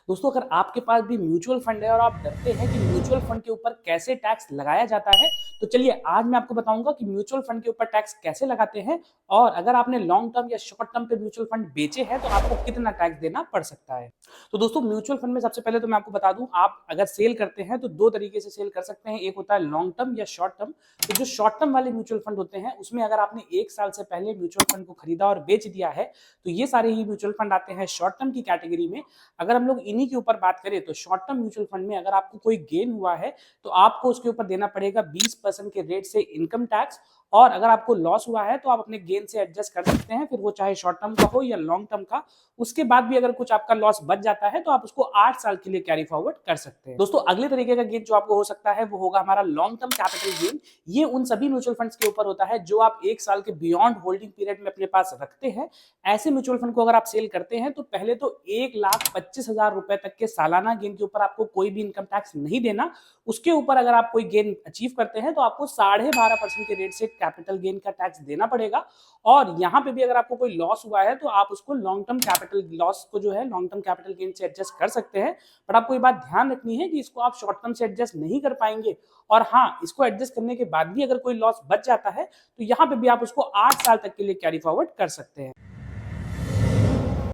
दोस्तों, अगर आपके पास भी म्यूचुअल फंड है और आप डरते हैं कि म्यूचुअल फंड के ऊपर कैसे टैक्स लगाया जाता है, तो चलिए आज मैं आपको बताऊंगा कि म्यूचुअल फंड के ऊपर टैक्स कैसे लगाते हैं और अगर आपने लॉन्ग टर्म या शॉर्ट टर्म पे म्यूचुअल फंड बेचे हैं तो आपको कितना टैक्स देना पड़ सकता है। तो दोस्तों, म्यूचुअल फंड में सबसे पहले तो मैं आपको बता दूं, आप अगर सेल करते हैं तो दो तरीके से सेल कर सकते हैं। एक होता है लॉन्ग टर्म या शॉर्ट टर्म। तो जो शॉर्ट टर्म वाले म्यूचुअल फंड होते हैं उसमें अगर आपने 1 साल से पहले म्यूचुअल फंड को खरीदा और बेच दिया है तो ये सारे ही म्यूचुअल फंड आते हैं शॉर्ट टर्म की कैटेगरी में। अगर हम लोग इन्हीं के ऊपर बात करें तो शॉर्ट टर्म म्यूचुअल फंड में अगर आपको कोई गेन हुआ है तो आपको उसके ऊपर देना पड़ेगा 20% के रेट से इनकम टैक्स। और अगर आपको लॉस हुआ है तो आप अपने गेन से एडजस्ट कर सकते हैं, फिर वो चाहे शॉर्ट टर्म का हो या लॉन्ग टर्म का। उसके बाद भी अगर कुछ आपका लॉस बच जाता है तो आप उसको 8 साल के लिए कैरी फॉरवर्ड कर सकते हैं। दोस्तों, अगले तरीके का गेन जो आपको हो सकता है वो होगा हमारा लॉन्ग टर्म कैपिटल गेन। ये उन सभी म्यूचुअल फंड्स के ऊपर होता है जो आप 1 साल के बियॉन्ड होल्डिंग पीरियड में अपने पास रखते हैं। ऐसे म्यूचुअल फंड को अगर आप सेल करते हैं तो पहले तो 1,25,000 रुपए तक के सालाना गेन के ऊपर आपको कोई भी इनकम टैक्स नहीं देना। उसके ऊपर अगर आप कोई गेन अचीव करते हैं तो आपको 12.5% के रेट से कैपिटल गेन का टैक्स देना पड़ेगा। और यहाँ पे भी अगर आपको कोई लॉस हुआ है तो आप उसको लॉन्ग टर्म कैपिटल लॉस को जो है लॉन्ग टर्म कैपिटल गेन से एडजस्ट कर सकते हैं। बट आपको ये बात ध्यान रखनी है कि इसको आप शॉर्ट टर्म से एडजस्ट नहीं कर पाएंगे। और हाँ, इसको एडजस्ट करने के बाद भी अगर कोई लॉस बच जाता है तो यहाँ पे भी आप उसको 8 साल तक के लिए कैरी फॉरवर्ड कर सकते हैं।